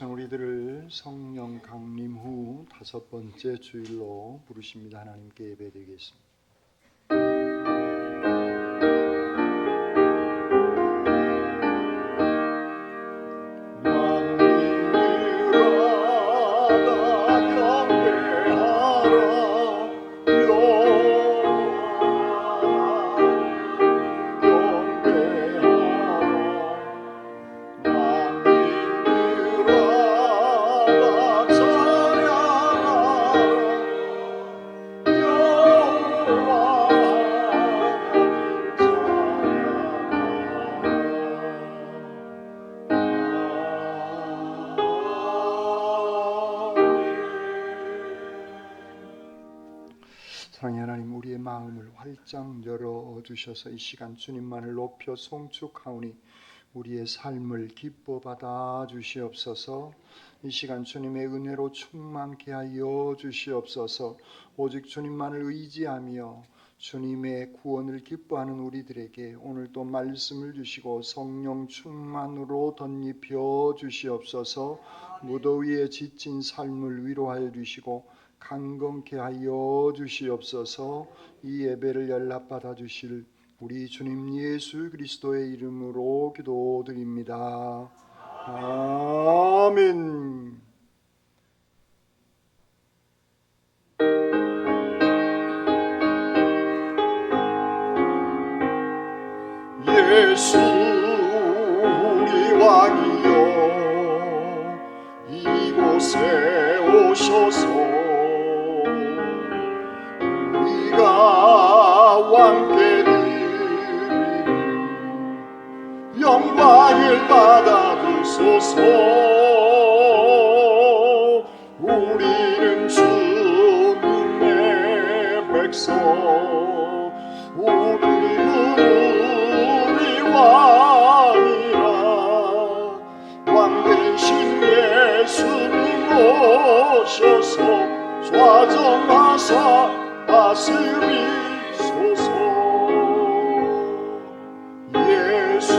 우리들을 성령 강림 후 5번째 주일로 부르십니다. 하나님께 예배드리겠습니다. 사랑의 하나님, 우리의 마음을 활짝 열어주셔서 이 시간 주님만을 높여 송축하오니 우리의 삶을 기뻐 받아 주시옵소서. 이 시간 주님의 은혜로 충만케 하여 주시옵소서. 오직 주님만을 의지하며 주님의 구원을 기뻐하는 우리들에게 오늘도 말씀을 주시고 성령 충만으로 덧입혀 주시옵소서. 무더위에 지친 삶을 위로하여 주시고 강건케 하여 주시옵소서. 이 예배를 연락받아 주실 우리 주님 예수 그리스도의 이름으로 기도드립니다. 아멘. 예수 우리 왕이여 이곳에 오셔서 왕께 드리는 영광을 받아 주소서. 우리는 주님의 백성, 우리는 우리 왕이라 왕 대신 예수님 오셔서 좌정하사 다스리소서. 예수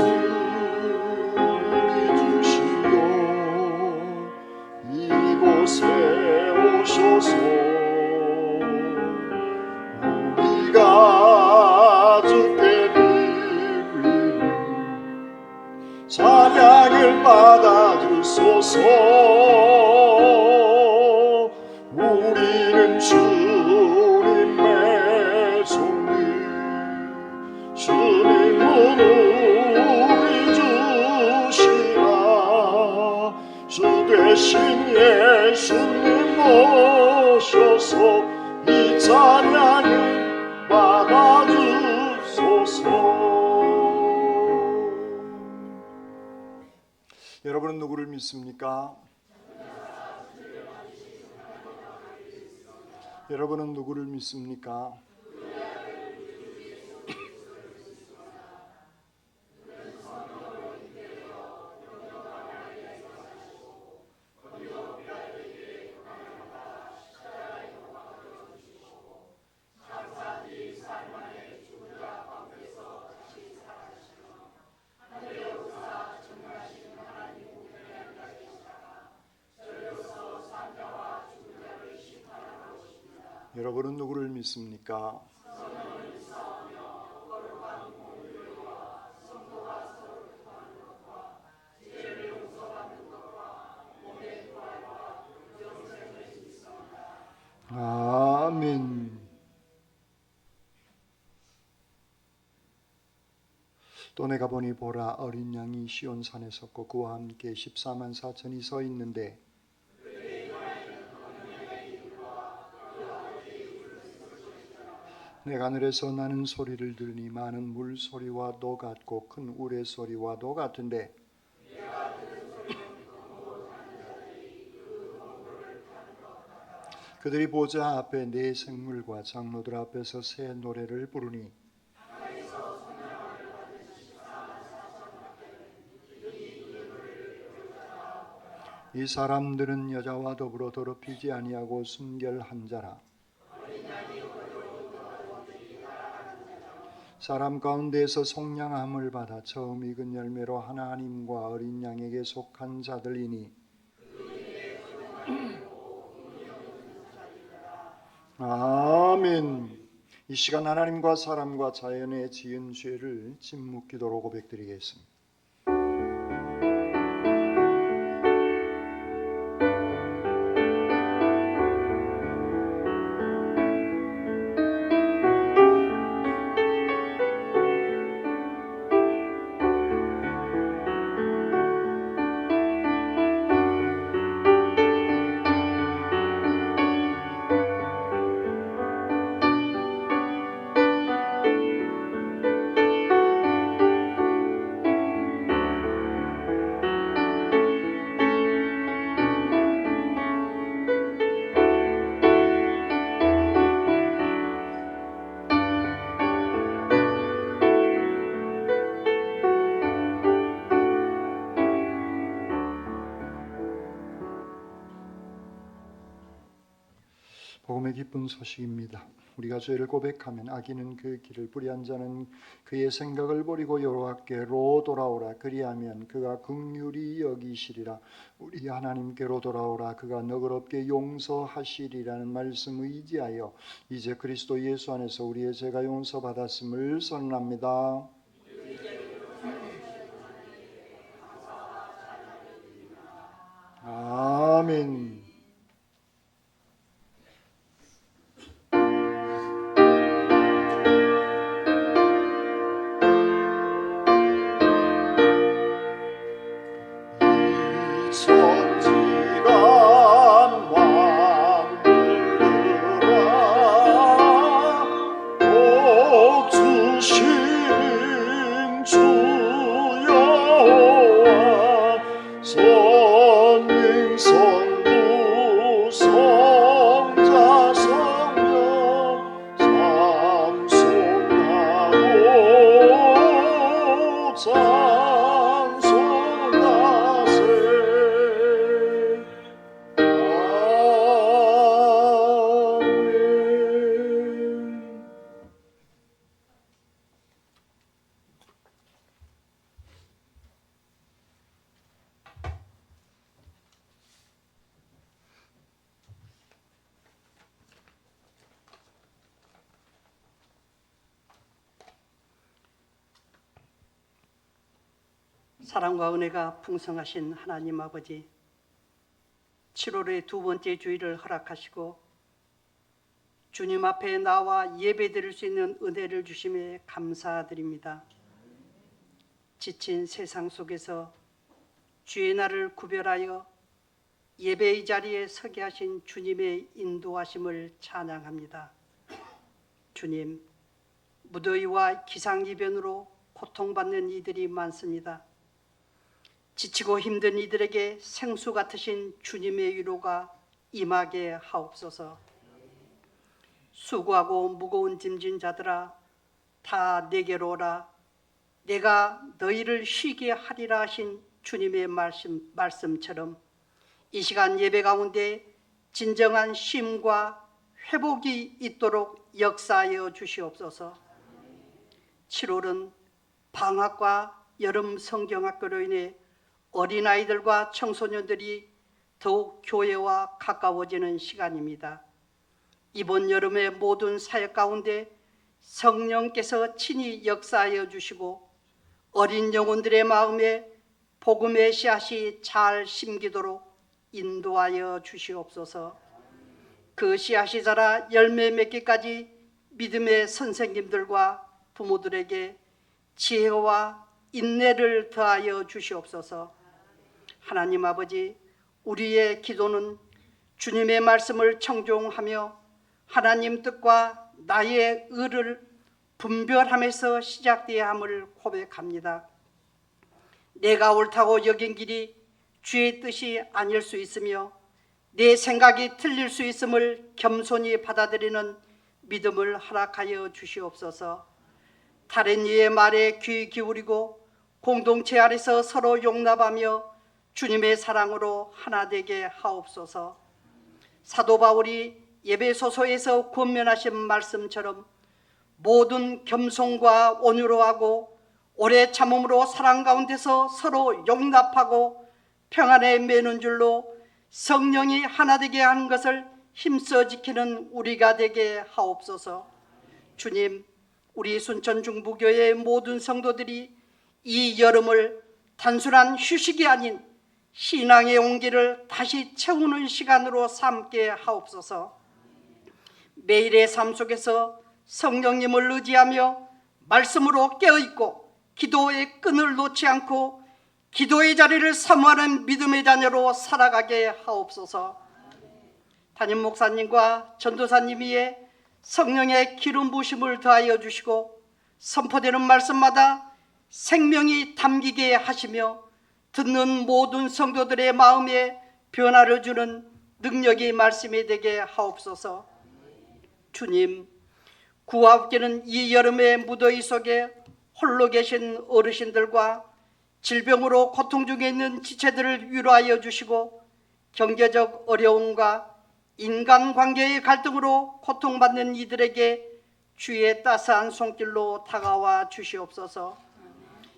우리 주시오 이곳에 오셔서 우리가 주께 드리는 찬양을 받아주소서. 우리는 주님의 종들, 주님은 우리 주시라. 주 되신 예수님 모셔서 이 찬양을 받아주소서. 여러분은 누구를 믿습니까? 여러분은 누구를 믿습니까? 여러분은 누구를 믿습니까? 아멘. 또 내가 보니 보라 어린 양이 시온산에 섰고 그와 함께 14만 4천이 서 있는데 내가 하늘에서 나는 소리를 들으니 많은 물소리와도 같고 큰 우레소리와도 같은데 그들이 보좌 앞에 네 생물과 장로들 앞에서 새 노래를 부르니 이 사람들은 여자와 더불어 더럽히지 아니하고 순결한 자라. 사람 가운데에서 속량함을 받아 처음 익은 열매로 하나님과 어린 양에게 속한 자들이니 이 시간 하나님과 사람과 자연에 지은 죄를 침묵기도로 고백드리겠습니다. 복음의 기쁜 소식입니다. 우리가 죄를 고백하면 악인은 그 길을 뿌리한 자는 그의 생각을 버리고 여호와께로 돌아오라. 그리하면 그가 긍휼히 여기시리라. 우리 하나님께로 돌아오라. 그가 너그럽게 용서하시리라는 말씀을 의지하여 이제 그리스도 예수 안에서 우리의 죄가 용서받았음을 선언합니다. 아멘. 사랑과 은혜가 풍성하신 하나님 아버지, 7월의 두 번째 주일을 허락하시고 주님 앞에 나와 예배드릴 수 있는 은혜를 주심에 감사드립니다. 지친 세상 속에서 주의 날을 구별하여 예배의 자리에 서게 하신 주님의 인도하심을 찬양합니다. 주님, 무더위와 기상이변으로 고통받는 이들이 많습니다. 지치고 힘든 이들에게 생수 같으신 주님의 위로가 임하게 하옵소서. 수고하고 무거운 짐진 자들아, 다 내게로 오라. 내가 너희를 쉬게 하리라 하신 주님의 말씀처럼 이 시간 예배 가운데 진정한 쉼과 회복이 있도록 역사하여 주시옵소서. 7월은 방학과 여름 성경학교로 인해 어린아이들과 청소년들이 더욱 교회와 가까워지는 시간입니다. 이번 여름의 모든 사역 가운데 성령께서 친히 역사하여 주시고 어린 영혼들의 마음에 복음의 씨앗이 잘 심기도록 인도하여 주시옵소서. 그 씨앗이 자라 열매 맺기까지 믿음의 선생님들과 부모들에게 지혜와 인내를 더하여 주시옵소서. 하나님 아버지, 우리의 기도는 주님의 말씀을 청종하며 하나님 뜻과 나의 의를 분별함에서 시작되어야 함을 고백합니다. 내가 옳다고 여긴 길이 주의 뜻이 아닐 수 있으며 내 생각이 틀릴 수 있음을 겸손히 받아들이는 믿음을 허락하여 주시옵소서. 다른 이의 말에 귀 기울이고 공동체 아래서 서로 용납하며 주님의 사랑으로 하나 되게 하옵소서. 사도 바울이 에베소서에서 권면하신 말씀처럼 모든 겸손과 온유로 하고 오래 참음으로 사랑 가운데서 서로 용납하고 평안에 매는 줄로 성령이 하나 되게 하는 것을 힘써 지키는 우리가 되게 하옵소서. 주님, 우리 순천 중부교회 모든 성도들이 이 여름을 단순한 휴식이 아닌 신앙의 온기를 다시 채우는 시간으로 삼게 하옵소서. 매일의 삶 속에서 성령님을 의지하며 말씀으로 깨어있고 기도의 끈을 놓지 않고 기도의 자리를 사모하는 믿음의 자녀로 살아가게 하옵소서. 담임 목사님과 전도사님 위에 성령의 기름 부으심을 더하여 주시고 선포되는 말씀마다 생명이 담기게 하시며 듣는 모든 성도들의 마음에 변화를 주는 능력이 말씀이 되게 하옵소서. 주님, 구와 함께는 이 여름의 무더위 속에 홀로 계신 어르신들과 질병으로 고통 중에 있는 지체들을 위로하여 주시고 경제적 어려움과 인간관계의 갈등으로 고통받는 이들에게 주의 따스한 손길로 다가와 주시옵소서.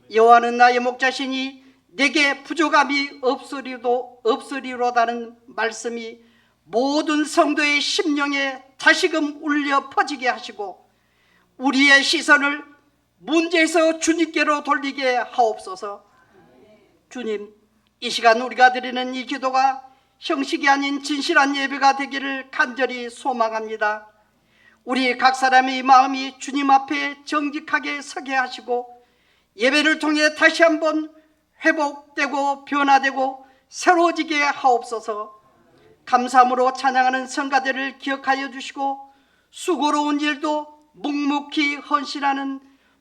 여호와는 나의 목자시니 내게 부족함이 없으리로다는 말씀이 모든 성도의 심령에 다시금 울려 퍼지게 하시고 우리의 시선을 문제에서 주님께로 돌리게 하옵소서. 주님, 이 시간 우리가 드리는 이 기도가 형식이 아닌 진실한 예배가 되기를 간절히 소망합니다. 우리 각 사람의 마음이 주님 앞에 정직하게 서게 하시고 예배를 통해 다시 한번 회복되고 변화되고 새로워지게 하옵소서. 감사함으로 찬양하는 성가대를 기억하여 주시고 수고로운 일도 묵묵히 헌신하는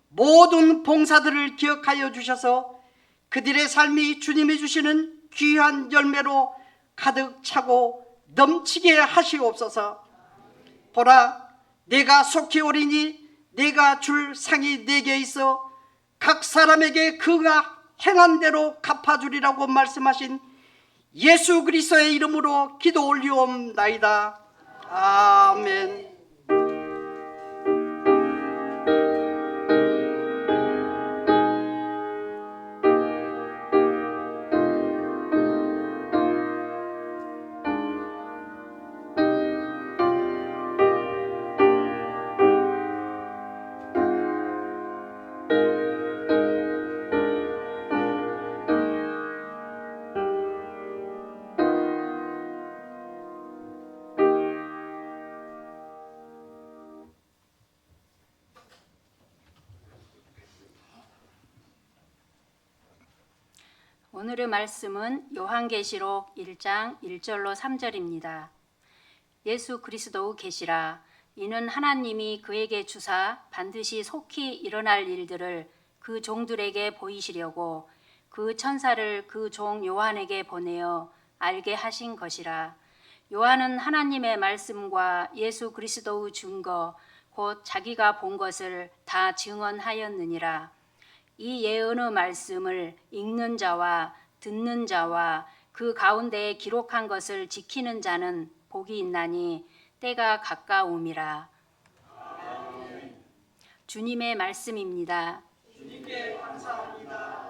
모든 봉사들을 기억하여 주셔서 그들의 삶이 주님이 주시는 귀한 열매로 가득 차고 넘치게 하시옵소서. 보라, 내가 속히 오리니 내가 줄 상이 내게 있어 각 사람에게 그가 행한 대로 갚아주리라고 말씀하신 예수 그리스도의 이름으로 기도 올리옵나이다. 아멘. 오늘의 말씀은 요한계시록 1장 1절로 3절입니다. 예수 그리스도의 계시라. 이는 하나님이 그에게 주사 반드시 속히 일어날 일들을 그 종들에게 보이시려고 그 천사를 그 종 요한에게 보내어 알게 하신 것이라. 요한은 하나님의 말씀과 예수 그리스도의 증거 곧 자기가 본 것을 다 증언하였느니라. 이 예언의 말씀을 읽는 자와 듣는 자와 그 가운데에 기록한 것을 지키는 자는 복이 있나니 때가 가까움이라. 주님의 말씀입니다. 주님께 감사합니다.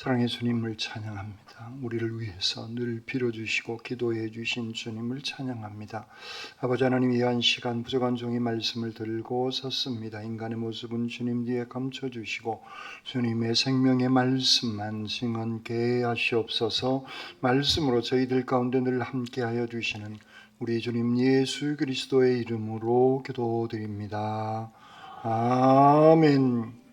사랑의 주님을 찬양합니다. 우리를 위해서 늘 빌어주시고 기도해 주신 주님을 찬양합니다. 아버지 하나님, 이 한 시간 부족한 종이 말씀을 들고 섰습니다. 인간의 모습은 주님 뒤에 감춰주시고 주님의 생명의 말씀만 증언케 하시옵소서. 말씀으로 저희들 가운데 늘 함께하여 주시는 우리 주님 예수 그리스도의 이름으로 기도드립니다. 아멘.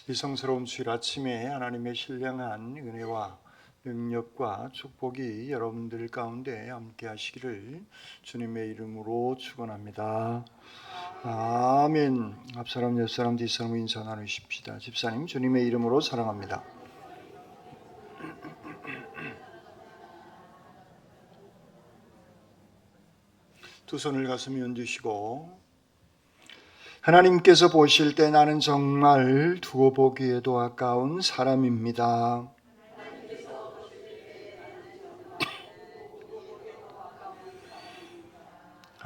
이 성스러운 주일 아침에 하나님의 신령한 은혜와 능력과 축복이 여러분들 가운데 함께 하시기를 주님의 이름으로 축원합니다. 아멘. 앞사람, 옆사람, 뒷사람 인사 나누십시다. 집사님, 주님의 이름으로 사랑합니다. 두 손을 가슴에 얹으시고, 하나님께서 보실 때 나는 정말 두고 보기에도 아까운 사람입니다.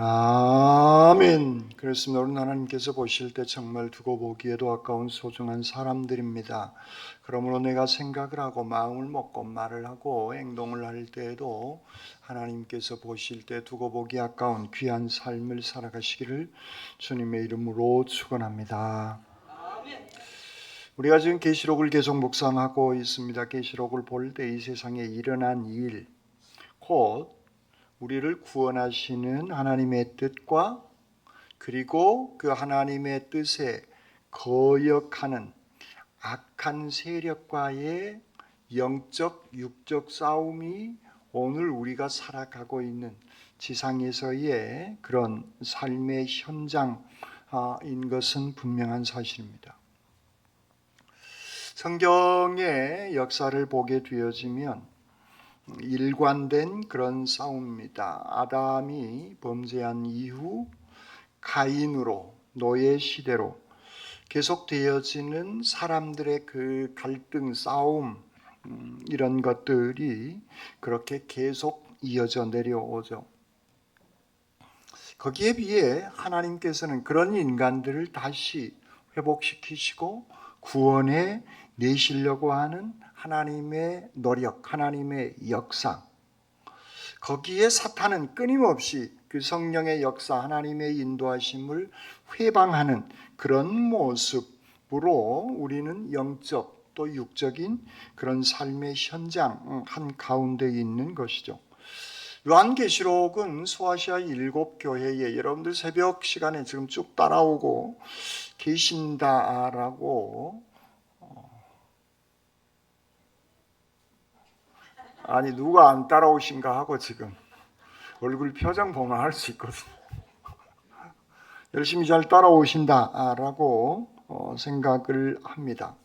아멘. 그렇습니다. 우리 하나님께서 보실 때 정말 두고 보기에도 아까운 소중한 사람들입니다. 그러므로 내가 생각을 하고 마음을 먹고 말을 하고 행동을 할 때에도 하나님께서 보실 때 두고 보기 아까운 귀한 삶을 살아가시기를 주님의 이름으로 축원합니다. 우리가 지금 계시록을 계속 묵상하고 있습니다. 계시록을 볼 때 이 세상에 일어난 일, 곧 우리를 구원하시는 하나님의 뜻과 그리고 그 하나님의 뜻에 거역하는 악한 세력과의 영적, 육적 싸움이 오늘 우리가 살아가고 있는 지상에서의 그런 삶의 현장인 것은 분명한 사실입니다. 성경의 역사를 보게 되어지면 일관된 그런 싸움입니다. 아담이 범죄한 이후 가인으로, 노예 시대로 계속되어지는 사람들의 그 갈등, 싸움, 이런 것들이 그렇게 계속 이어져 내려오죠. 거기에 비해 하나님께서는 그런 인간들을 다시 회복시키시고 구원해 내시려고 하는 하나님의 노력, 하나님의 역사, 거기에 사탄은 끊임없이 그 성령의 역사, 하나님의 인도하심을 회방하는 그런 모습으로 우리는 영적 또 육적인 그런 삶의 현장 한가운데 있는 것이죠. 요한계시록은 소아시아 7교회에 여러분들 새벽 시간에 지금 쭉 따라오고 계신다라고, 아니 누가 안 따라오신가 하고 지금 얼굴 표정 보면 알 수 있거든요. 열심히 잘 따라오신다라고 생각을 합니다.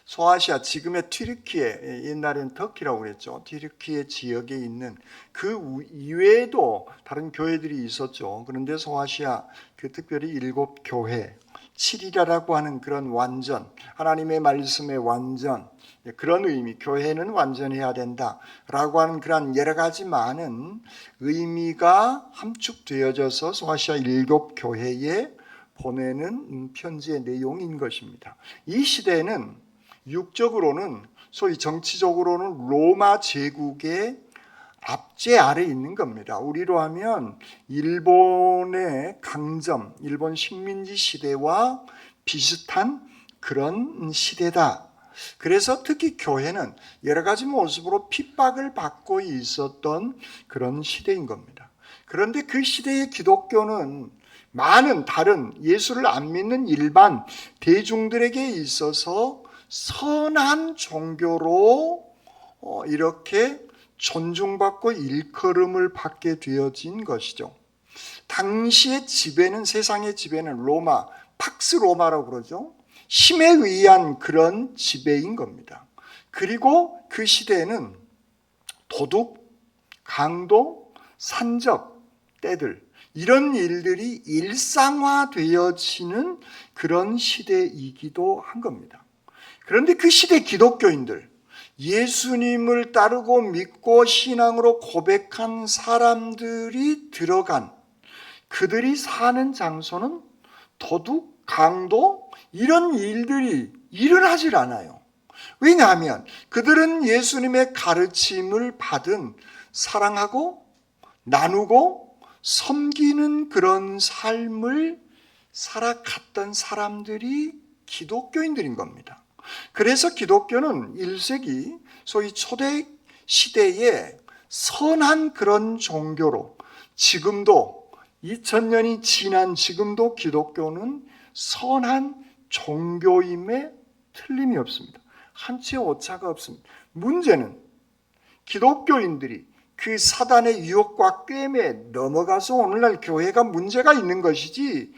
소아시아, 지금의 튀르키예, 옛날엔 터키라고 그랬죠. 튀르키예 지역에 있는 그 이외에도 다른 교회들이 있었죠. 그런데 소아시아, 그 특별히 7교회, 7이라고 하는 그런 완전, 하나님의 말씀의 완전, 그런 의미, 교회는 완전해야 된다라고 하는 그런 여러 가지 많은 의미가 함축되어져서 소아시아 7교회에 보내는 편지의 내용인 것입니다. 이 시대는 육적으로는, 소위 정치적으로는 로마 제국의 압제 아래 있는 겁니다. 우리로 하면 일본의 강점, 일본 식민지 시대와 비슷한 그런 시대다. 그래서 특히 교회는 여러 가지 모습으로 핍박을 받고 있었던 그런 시대인 겁니다. 그런데 그 시대의 기독교는 많은 다른 예수를 안 믿는 일반 대중들에게 있어서 선한 종교로 이렇게 존중받고 일컬음을 받게 되어진 것이죠. 당시의 지배는, 세상의 지배는 로마, 팍스 로마라고 그러죠. 힘에 의한 그런 지배인 겁니다. 그리고 그 시대에는 도둑, 강도, 산적, 떼들, 이런 일들이 일상화되어지는 그런 시대이기도 한 겁니다. 그런데 그 시대 기독교인들, 예수님을 따르고 믿고 신앙으로 고백한 사람들이 들어간, 그들이 사는 장소는 도둑, 강도, 이런 일들이 일어나질 않아요. 왜냐하면 그들은 예수님의 가르침을 받은 사랑하고 나누고 섬기는 그런 삶을 살아갔던 사람들이 기독교인들인 겁니다. 그래서 기독교는 1세기 소위 초대 시대에 선한 그런 종교로 지금도 2000년이 지난 지금도 기독교는 선한 종교임에 틀림이 없습니다. 한치 오차가 없습니다. 문제는 기독교인들이 그 사단의 유혹과 꿰매 넘어가서 오늘날 교회가 문제가 있는 것이지,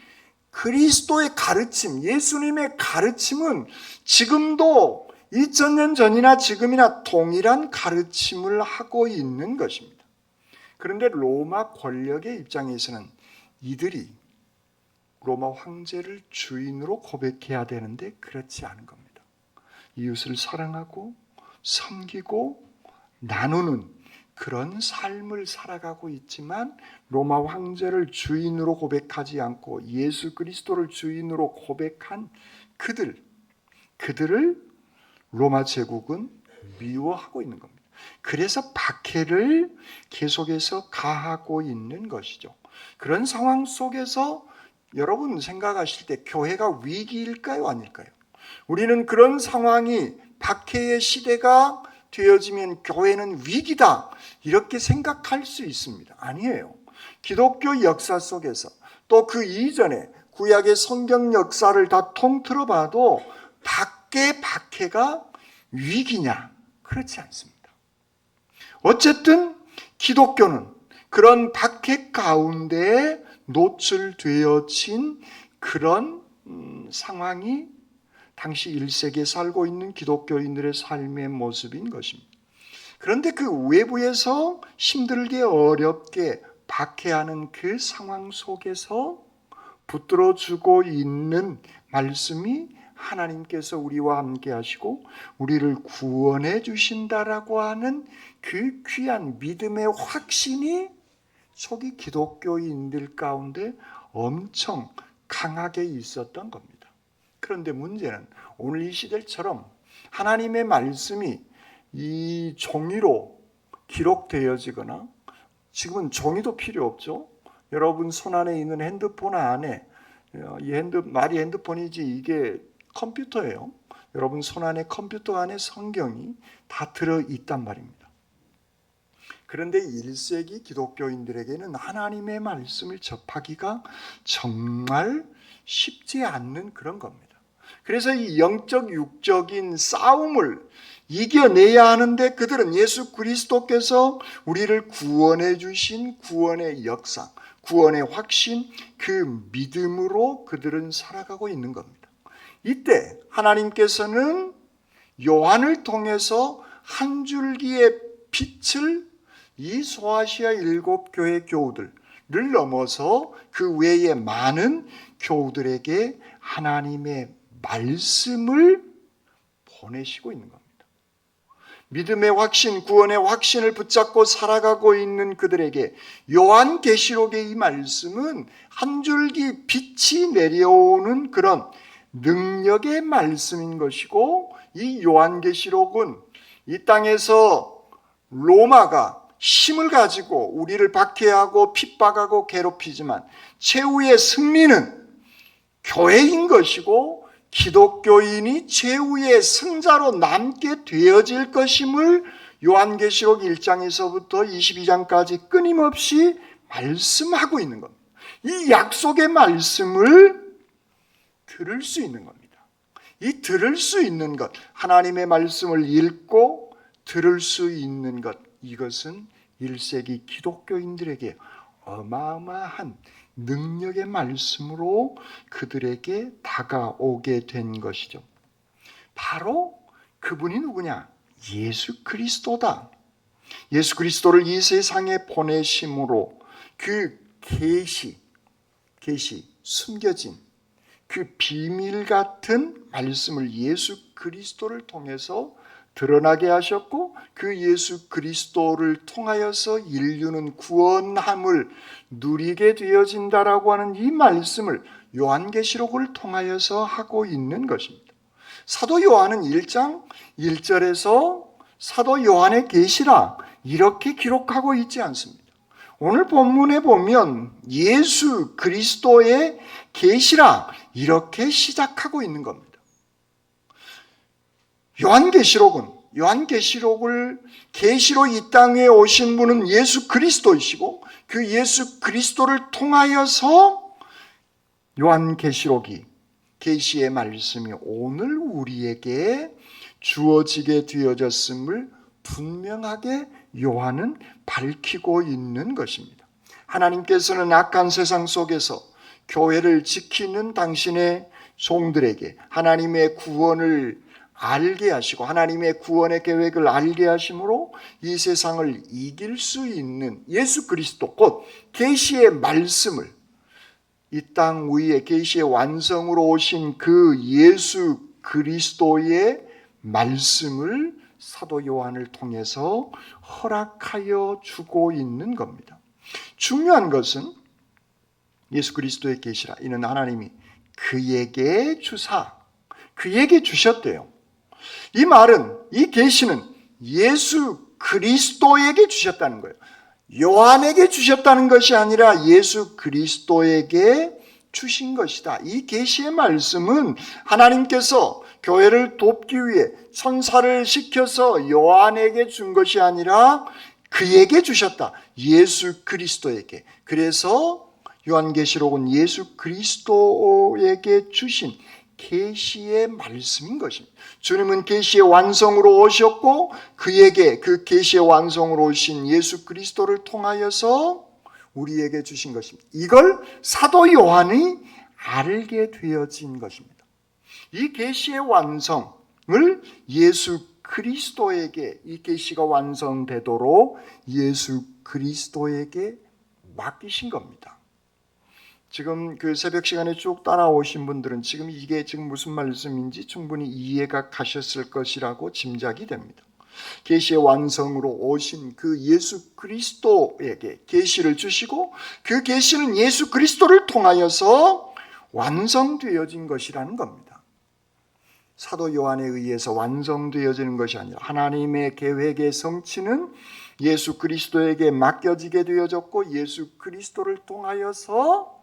그리스도의 가르침, 예수님의 가르침은 지금도 2000년 전이나 지금이나 동일한 가르침을 하고 있는 것입니다. 그런데 로마 권력의 입장에서는 이들이 로마 황제를 주인으로 고백해야 되는데 그렇지 않은 겁니다. 이웃을 사랑하고 섬기고 나누는 그런 삶을 살아가고 있지만 로마 황제를 주인으로 고백하지 않고 예수 그리스도를 주인으로 고백한 그들을 로마 제국은 미워하고 있는 겁니다. 그래서 박해를 계속해서 가하고 있는 것이죠. 그런 상황 속에서 여러분 생각하실 때 교회가 위기일까요? 아닐까요? 우리는 그런 상황이 박해의 시대가 되어지면 교회는 위기다 이렇게 생각할 수 있습니다. 아니에요. 기독교 역사 속에서 또 그 이전에 구약의 성경 역사를 다 통틀어 봐도 밖의 박해가 위기냐? 그렇지 않습니다. 어쨌든 기독교는 그런 박해 가운데 노출되어진 그런 상황이 당시 1세기에 살고 있는 기독교인들의 삶의 모습인 것입니다. 그런데 그 외부에서 힘들게 어렵게 박해하는 그 상황 속에서 붙들어주고 있는 말씀이 하나님께서 우리와 함께 하시고 우리를 구원해 주신다라고 하는 그 귀한 믿음의 확신이 초기 기독교인들 가운데 엄청 강하게 있었던 겁니다. 그런데 문제는 오늘 이 시대처럼 하나님의 말씀이 이 종이로 기록되어지거나, 지금은 종이도 필요 없죠. 여러분 손 안에 있는 핸드폰 안에 말이 핸드폰이지 이게 컴퓨터예요. 여러분 손 안에 컴퓨터 안에 성경이 다 들어있단 말입니다. 그런데 1세기 기독교인들에게는 하나님의 말씀을 접하기가 정말 쉽지 않는 그런 겁니다. 그래서 이 영적 육적인 싸움을 이겨내야 하는데 그들은 예수 그리스도께서 우리를 구원해 주신 구원의 역사, 구원의 확신, 그 믿음으로 그들은 살아가고 있는 겁니다. 이때 하나님께서는 요한을 통해서 한 줄기의 빛을 이 소아시아 7교회 교우들을 넘어서 그 외에 많은 교우들에게 하나님의 말씀을 보내시고 있는 겁니다. 믿음의 확신, 구원의 확신을 붙잡고 살아가고 있는 그들에게 요한계시록의 이 말씀은 한 줄기 빛이 내려오는 그런 능력의 말씀인 것이고, 이 요한계시록은 이 땅에서 로마가 힘을 가지고 우리를 박해하고 핍박하고 괴롭히지만 최후의 승리는 교회인 것이고 기독교인이 최후의 승자로 남게 되어질 것임을 요한계시록 1장에서부터 22장까지 끊임없이 말씀하고 있는 겁니다. 이 약속의 말씀을 들을 수 있는 겁니다. 이 들을 수 있는 것, 하나님의 말씀을 읽고 들을 수 있는 것, 이것은 1세기 기독교인들에게 어마어마한 능력의 말씀으로 그들에게 다가오게 된 것이죠. 바로 그분이 누구냐? 예수 그리스도다. 예수 그리스도를 이 세상에 보내심으로 그 계시, 숨겨진 그 비밀 같은 말씀을 예수 그리스도를 통해서 드러나게 하셨고, 그 예수 그리스도를 통하여서 인류는 구원함을 누리게 되어진다라고 하는 이 말씀을 요한계시록을 통하여서 하고 있는 것입니다. 사도 요한은 1장 1절에서 사도 요한의 계시라 이렇게 기록하고 있지 않습니다. 오늘 본문에 보면 예수 그리스도의 계시라 이렇게 시작하고 있는 겁니다. 요한계시록을 계시로 이 땅에 오신 분은 예수 그리스도이시고 그 예수 그리스도를 통하여서 요한계시록이 계시의 말씀이 오늘 우리에게 주어지게 되어졌음을 분명하게 요한은 밝히고 있는 것입니다. 하나님께서는 악한 세상 속에서 교회를 지키는 당신의 종들에게 하나님의 구원을 알게 하시고 하나님의 구원의 계획을 알게 하심으로 이 세상을 이길 수 있는 예수 그리스도 곧 계시의 말씀을 이 땅 위에 계시의 완성으로 오신 그 예수 그리스도의 말씀을 사도 요한을 통해서 허락하여 주고 있는 겁니다. 중요한 것은 예수 그리스도의 계시라 이는 하나님이 그에게 주사 그에게 주셨대요. 이 말은 이 계시는 예수 그리스도에게 주셨다는 거예요. 요한에게 주셨다는 것이 아니라 예수 그리스도에게 주신 것이다. 이 계시의 말씀은 하나님께서 교회를 돕기 위해 천사를 시켜서 요한에게 준 것이 아니라 그에게 주셨다. 예수 그리스도에게. 그래서 요한계시록은 예수 그리스도에게 주신 계시의 말씀인 것입니다. 주님은 계시의 완성으로 오셨고 그에게 그 계시의 완성으로 오신 예수 그리스도를 통하여서 우리에게 주신 것입니다. 이걸 사도 요한이 알게 되어진 것입니다. 이 계시의 완성을 예수 그리스도에게 이 계시가 완성되도록 예수 그리스도에게 맡기신 겁니다. 지금 그 새벽 시간에 쭉 따라오신 분들은 지금 이게 지금 무슨 말씀인지 충분히 이해가 가셨을 것이라고 짐작이 됩니다. 계시의 완성으로 오신 그 예수 그리스도에게 계시를 주시고 그 계시는 예수 그리스도를 통하여서 완성되어진 것이라는 겁니다. 사도 요한에 의해서 완성되어지는 것이 아니라 하나님의 계획의 성취는 예수 그리스도에게 맡겨지게 되어졌고 예수 그리스도를 통하여서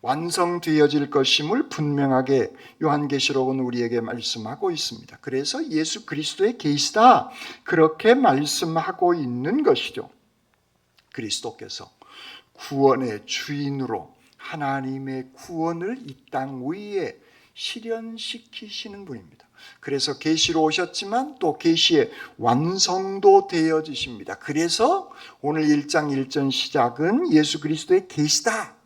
완성되어질 것임을 분명하게 요한계시록은 우리에게 말씀하고 있습니다. 그래서 예수 그리스도의 계시다 그렇게 말씀하고 있는 것이죠. 그리스도께서 구원의 주인으로 하나님의 구원을 이 땅 위에 실현시키시는 분입니다. 그래서 계시로 오셨지만 또 계시의 완성도 되어지십니다. 그래서 오늘 1장 1절 시작은 예수 그리스도의 계시다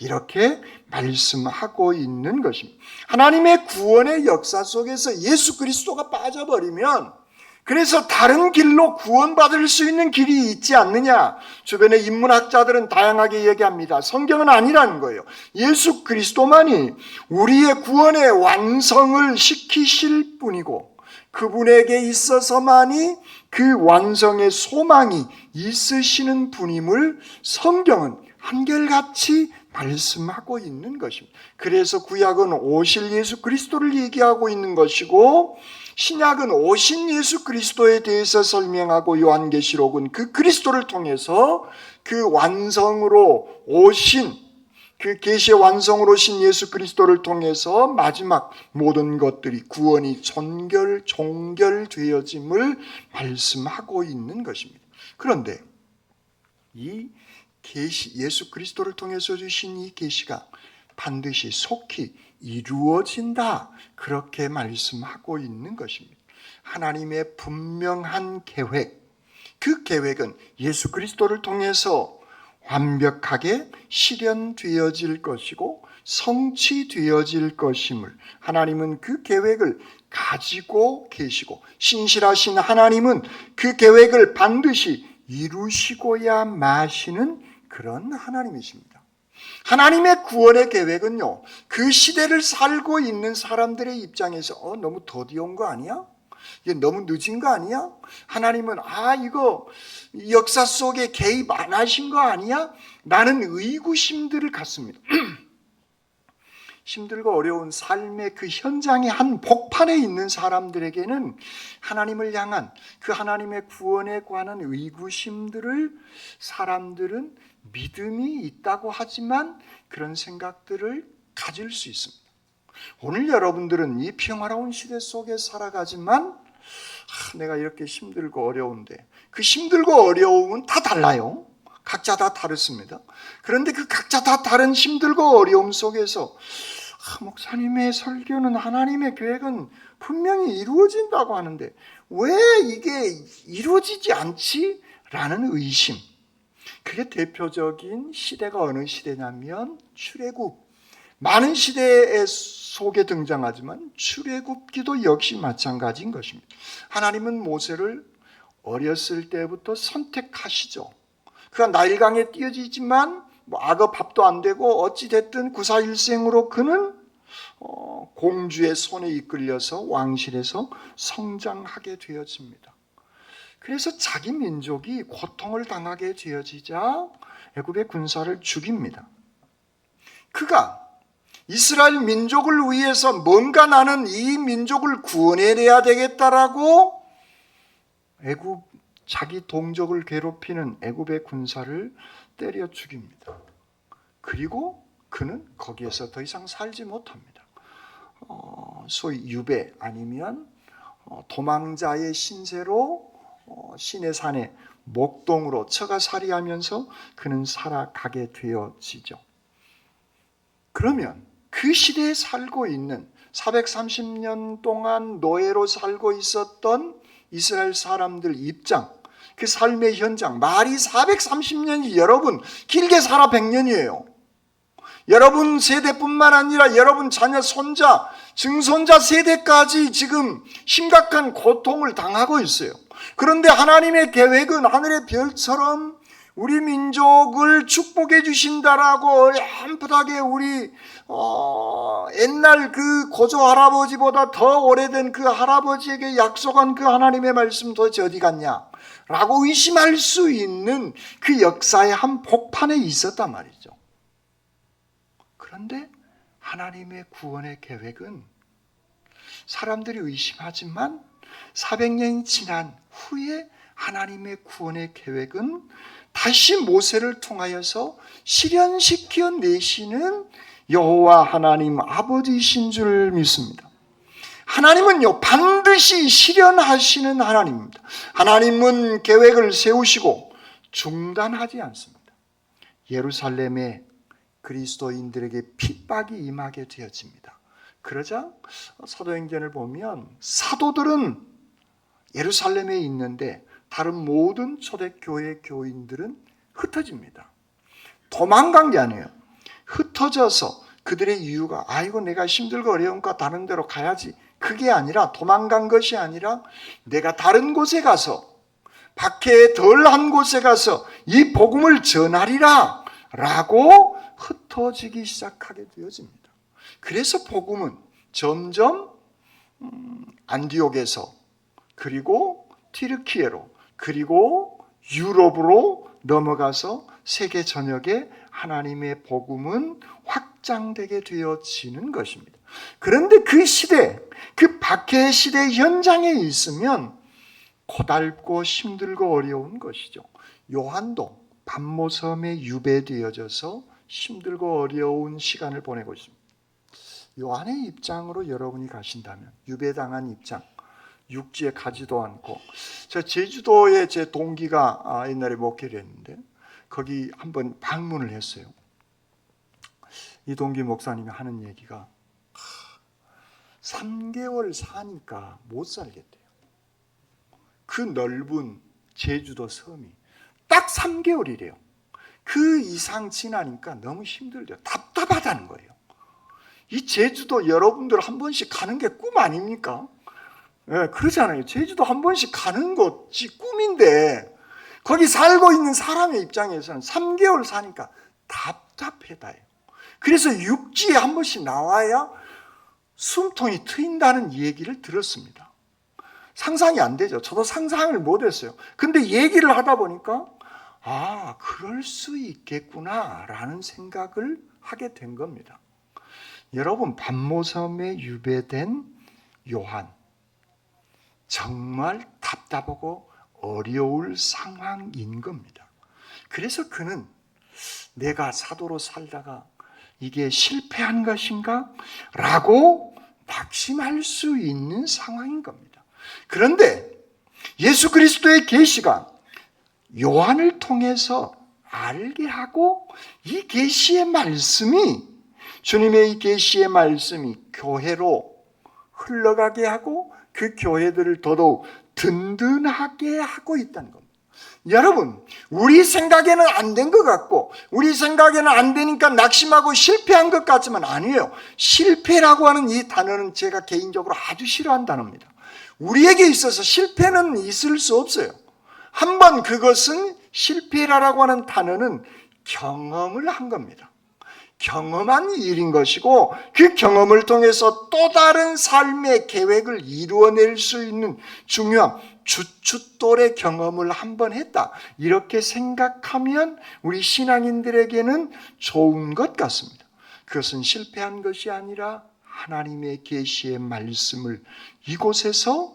이렇게 말씀하고 있는 것입니다. 하나님의 구원의 역사 속에서 예수 그리스도가 빠져버리면 그래서 다른 길로 구원받을 수 있는 길이 있지 않느냐? 주변의 인문학자들은 다양하게 얘기합니다. 성경은 아니라는 거예요. 예수 그리스도만이 우리의 구원의 완성을 시키실 분이고 그분에게 있어서만이 그 완성의 소망이 있으시는 분임을 성경은 한결같이 말씀하고 있는 것입니다. 그래서 구약은 오실 예수 그리스도를 얘기하고 있는 것이고 신약은 오신 예수 그리스도에 대해서 설명하고 요한계시록은 그 그리스도를 통해서 그 완성으로 오신 그 계시의 완성으로 오신 예수 그리스도를 통해서 마지막 모든 것들이 구원이 종결되어짐을 말씀하고 있는 것입니다. 그런데 이 계시 예수 그리스도를 통해서 주신 이 계시가 반드시 속히 이루어진다 그렇게 말씀하고 있는 것입니다. 하나님의 분명한 계획, 그 계획은 예수 그리스도를 통해서 완벽하게 실현되어질 것이고 성취되어질 것임을 하나님은 그 계획을 가지고 계시고 신실하신 하나님은 그 계획을 반드시 이루시고야 마시는 그런 하나님이십니다. 하나님의 구원의 계획은요, 그 시대를 살고 있는 사람들의 입장에서 너무 더디 온 거 아니야? 이게 너무 늦은 거 아니야? 하나님은 이거 역사 속에 개입 안 하신 거 아니야? 라는 의구심들을 갖습니다. 힘들고 어려운 삶의 그 현장의 한 복판에 있는 사람들에게는 하나님을 향한 그 하나님의 구원에 관한 의구심들을 사람들은 믿음이 있다고 하지만 그런 생각들을 가질 수 있습니다. 오늘 여러분들은 이 평화로운 시대 속에 살아가지만 내가 이렇게 힘들고 어려운데, 그 힘들고 어려움은 다 달라요. 각자 다 다릅니다. 그런데 그 각자 다 다른 힘들고 어려움 속에서 목사님의 설교는, 하나님의 계획은 분명히 이루어진다고 하는데 왜 이게 이루어지지 않지? 라는 의심. 그게 대표적인 시대가 어느 시대냐면 출애굽. 많은 시대 속에 등장하지만 출애굽기도 역시 마찬가지인 것입니다. 하나님은 모세를 어렸을 때부터 선택하시죠. 그가 나일강에 띄어지지만 악어 밥도 안 되고 어찌됐든 구사일생으로 그는 공주의 손에 이끌려서 왕실에서 성장하게 되어집니다. 그래서 자기 민족이 고통을 당하게 되어지자 애굽의 군사를 죽입니다. 그가 이스라엘 민족을 위해서 뭔가 나는 이 민족을 구원해내야 되겠다라고 애굽, 자기 동족을 괴롭히는 애굽의 군사를 때려 죽입니다. 그리고 그는 거기에서 더 이상 살지 못합니다. 소위 유배 아니면 도망자의 신세로 시내 산에 목동으로 처가살이하면서 그는 살아가게 되어지죠. 그러면 그 시대에 살고 있는 430년 동안 노예로 살고 있었던 이스라엘 사람들 입장, 그 삶의 현장, 말이 430년이 여러분 길게 살아 100년이에요. 여러분 세대뿐만 아니라 여러분 자녀, 손자, 증손자 세대까지 지금 심각한 고통을 당하고 있어요. 그런데 하나님의 계획은 하늘의 별처럼 우리 민족을 축복해 주신다라고 얌풋하게 우리 옛날 그 고조 할아버지보다 더 오래된 그 할아버지에게 약속한 그 하나님의 말씀 도대체 어디 갔냐? 라고 의심할 수 있는 그 역사의 한 복판에 있었단 말이죠. 그런데 하나님의 구원의 계획은 사람들이 의심하지만 400년이 지난 후에 하나님의 구원의 계획은 다시 모세를 통하여서 실현시켜 내시는 여호와 하나님 아버지이신 줄 믿습니다. 하나님은요 반드시 실현하시는 하나님입니다. 하나님은 계획을 세우시고 중단하지 않습니다. 예루살렘에 그리스도인들에게 핍박이 임하게 되어집니다. 그러자 사도행전을 보면 사도들은 예루살렘에 있는데 다른 모든 초대교회 교인들은 흩어집니다. 도망간 게 아니에요. 흩어져서 그들의 이유가 아이고 내가 힘들고 어려우니까 다른 데로 가야지. 그게 아니라 도망간 것이 아니라 내가 다른 곳에 가서 박해에 덜한 곳에 가서 이 복음을 전하리라 라고 흩어지기 시작하게 되어집니다. 그래서 복음은 점점 안디옥에서 그리고 튀르키예로 그리고 유럽으로 넘어가서 세계 전역에 하나님의 복음은 확장되게 되어지는 것입니다. 그런데 그 시대, 그 박해의 시대 현장에 있으면 고달고 힘들고 어려운 것이죠. 요한도 반모섬에 유배되어져서 힘들고 어려운 시간을 보내고 있습니다. 요한의 입장으로 여러분이 가신다면 유배당한 입장, 육지에 가지도 않고, 저 제주도에 제 동기가 옛날에 목회를 했는데 거기 한번 방문을 했어요. 이 동기 목사님이 하는 얘기가 3개월 사니까 못 살겠대요. 그 넓은 제주도 섬이 딱 3개월이래요. 그 이상 지나니까 너무 힘들대요. 답답하다는 거예요. 이 제주도 여러분들 한 번씩 가는 게 꿈 아닙니까? 네, 그러잖아요. 제주도 한 번씩 가는 것이 꿈인데 거기 살고 있는 사람의 입장에서는 3개월 사니까 답답해다요. 그래서 육지에 한 번씩 나와야 숨통이 트인다는 얘기를 들었습니다. 상상이 안 되죠. 저도 상상을 못했어요. 근데 얘기를 하다 보니까 그럴 수 있겠구나 라는 생각을 하게 된 겁니다. 여러분, 반모섬에 유배된 요한, 정말 답답하고 어려울 상황인 겁니다. 그래서 그는 내가 사도로 살다가 이게 실패한 것인가? 라고 낙심할 수 있는 상황인 겁니다. 그런데 예수 그리스도의 계시가 요한을 통해서 알게 하고 이 계시의 말씀이, 주님의 이 계시의 말씀이 교회로 흘러가게 하고 그 교회들을 더더욱 든든하게 하고 있다는 겁니다. 여러분, 우리 생각에는 안 된 것 같고 우리 생각에는 안 되니까 낙심하고 실패한 것 같지만 아니에요. 실패라고 하는 이 단어는 제가 개인적으로 아주 싫어하는 단어입니다. 우리에게 있어서 실패는 있을 수 없어요. 한번 그것은 실패라고 하는 단어는 경험을 한 겁니다. 경험한 일인 것이고 그 경험을 통해서 또 다른 삶의 계획을 이루어낼 수 있는 중요한 주춧돌의 경험을 한번 했다. 이렇게 생각하면 우리 신앙인들에게는 좋은 것 같습니다. 그것은 실패한 것이 아니라 하나님의 계시의 말씀을 이곳에서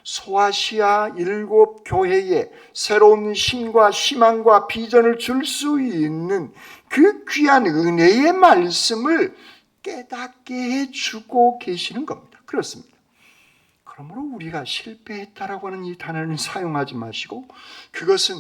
소아시아 7 교회에 새로운 힘과 희망과 비전을 줄 수 있는 그 귀한 은혜의 말씀을 깨닫게 해주고 계시는 겁니다. 그렇습니다. 그러므로 우리가 실패했다라고 하는 이 단어를 사용하지 마시고 그것은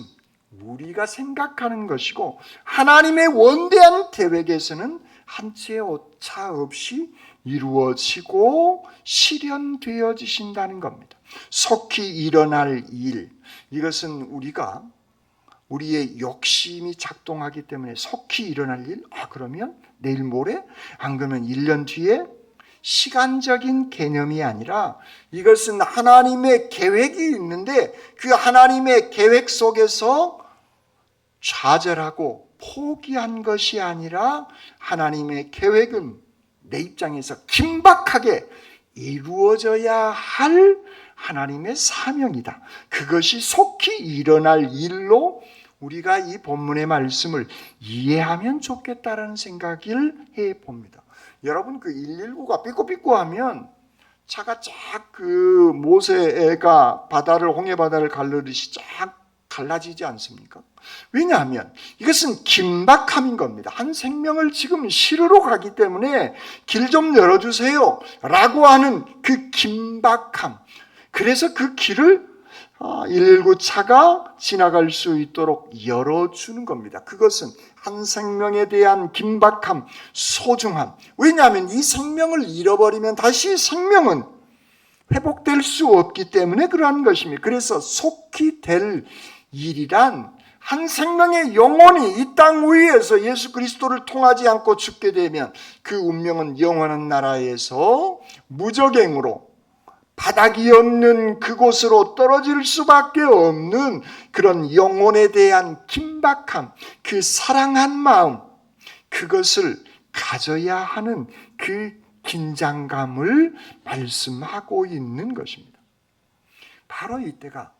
우리가 생각하는 것이고 하나님의 원대한 계획에서는 한 채 오차 없이 이루어지고 실현되어지신다는 겁니다. 속히 일어날 일, 이것은 우리의 욕심이 작동하기 때문에 속히 일어날 일, 그러면 내일 모레, 안 그러면 1년 뒤에, 시간적인 개념이 아니라 이것은 하나님의 계획이 있는데 그 하나님의 계획 속에서 좌절하고 포기한 것이 아니라 하나님의 계획은 내 입장에서 긴박하게 이루어져야 할 하나님의 사명이다. 그것이 속히 일어날 일로 우리가 이 본문의 말씀을 이해하면 좋겠다라는 생각을 해봅니다. 여러분, 그 119가 삐꾸삐꾸하면 차가 쫙 그 모세가 홍해 바다를 가르듯이 쫙 갈라지지 않습니까? 왜냐하면 이것은 긴박함인 겁니다. 한 생명을 지금 실으러 가기 때문에 길 좀 열어주세요 라고 하는 그 긴박함, 그래서 그 길을 119 차가 지나갈 수 있도록 열어주는 겁니다. 그것은 한 생명에 대한 긴박함, 소중함. 왜냐하면 이 생명을 잃어버리면 다시 생명은 회복될 수 없기 때문에 그러한 것입니다. 그래서 속히 될 일이란 한 생명의 영혼이 이 땅 위에서 예수 그리스도를 통하지 않고 죽게 되면 그 운명은 영원한 나라에서 무적행으로 바닥이 없는 그곳으로 떨어질 수밖에 없는 그런 영혼에 대한 긴박함, 그 사랑한 마음, 그것을 가져야 하는 그 긴장감을 말씀하고 있는 것입니다. 바로 이때가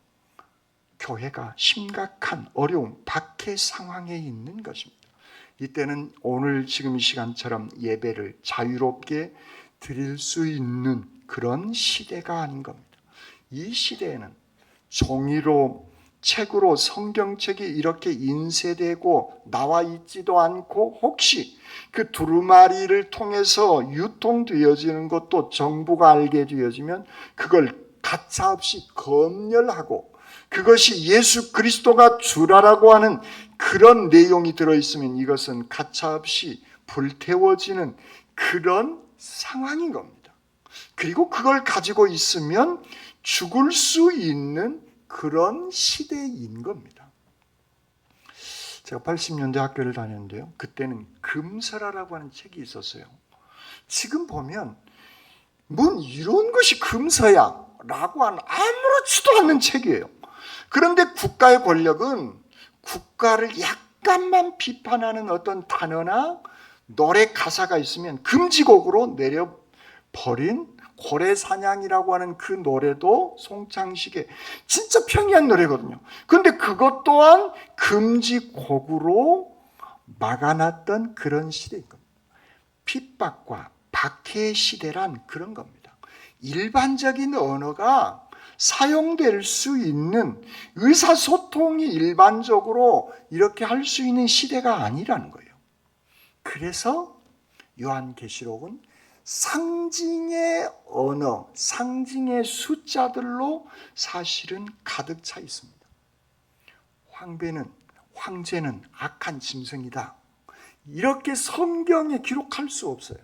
교회가 심각한 어려움, 박해 상황에 있는 것입니다. 이때는 오늘 지금 이 시간처럼 예배를 자유롭게 드릴 수 있는 그런 시대가 아닌 겁니다. 이 시대에는 종이로, 책으로 성경책이 이렇게 인쇄되고 나와 있지도 않고 혹시 그 두루마리를 통해서 유통되어지는 것도 정부가 알게 되어지면 그걸 가차없이 검열하고 그것이 예수 그리스도가 주라라고 하는 그런 내용이 들어있으면 이것은 가차없이 불태워지는 그런 상황인 겁니다. 그리고 그걸 가지고 있으면 죽을 수 있는 그런 시대인 겁니다. 제가 80년대 학교를 다녔는데요. 그때는 금설화라고 하는 책이 있었어요. 지금 보면 뭔 이런 것이 금서야 라고 하는 아무렇지도 않는 책이에요. 그런데 국가의 권력은 국가를 약간만 비판하는 어떤 단어나 노래 가사가 있으면 금지곡으로 내려버린 고래사냥이라고 하는 그 노래도 송창식의 진짜 평이한 노래거든요. 그런데 그것 또한 금지곡으로 막아놨던 그런 시대인 겁니다. 핍박과 박해 시대란 그런 겁니다. 일반적인 언어가 사용될 수 있는, 의사소통이 일반적으로 이렇게 할 수 있는 시대가 아니라는 거예요. 그래서 요한계시록은 상징의 언어, 상징의 숫자들로 사실은 가득 차 있습니다. 황제는 악한 짐승이다, 이렇게 성경에 기록할 수 없어요.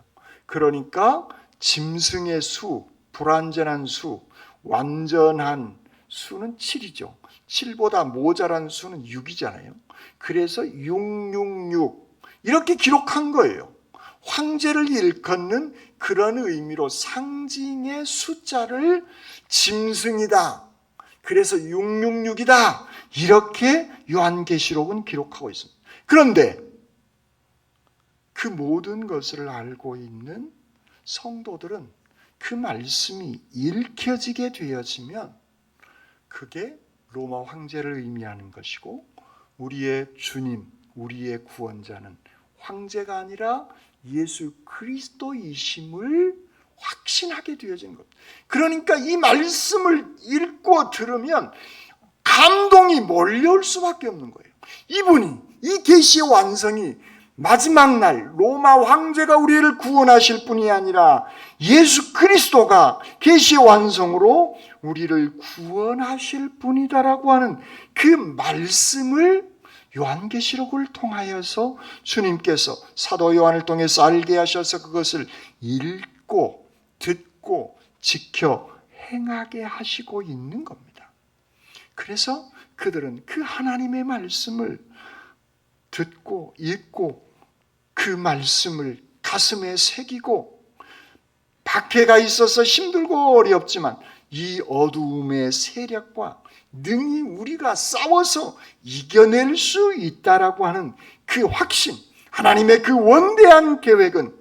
그러니까 짐승의 수, 불완전한 수, 완전한 수는 7이죠. 7보다 모자란 수는 6이잖아요. 그래서 666 이렇게 기록한 거예요. 황제를 일컫는 그런 의미로 상징의 숫자를 짐승이다, 그래서 666이다, 이렇게 요한계시록은 기록하고 있습니다. 그런데 그 모든 것을 알고 있는 성도들은 그 말씀이 읽혀지게 되어지면 그게 로마 황제를 의미하는 것이고, 우리의 주님, 우리의 구원자는 황제가 아니라 예수 그리스도이심을 확신하게 되어진 것. 그러니까 이 말씀을 읽고 들으면 감동이 몰려올 수밖에 없는 거예요. 이분이, 이 계시의 완성이 마지막 날 로마 황제가 우리를 구원하실 뿐이 아니라 예수 그리스도가 계시의 완성으로 우리를 구원하실 분이다라고 하는 그 말씀을 요한계시록을 통하여서 주님께서 사도 요한을 통해서 알게 하셔서 그것을 읽고 듣고 지켜 행하게 하시고 있는 겁니다. 그래서 그들은 그 하나님의 말씀을 듣고 읽고 그 말씀을 가슴에 새기고, 박해가 있어서 힘들고 어렵지만 이 어두움의 세력과 능히 우리가 싸워서 이겨낼 수 있다라고 하는 그 확신, 하나님의 그 원대한 계획은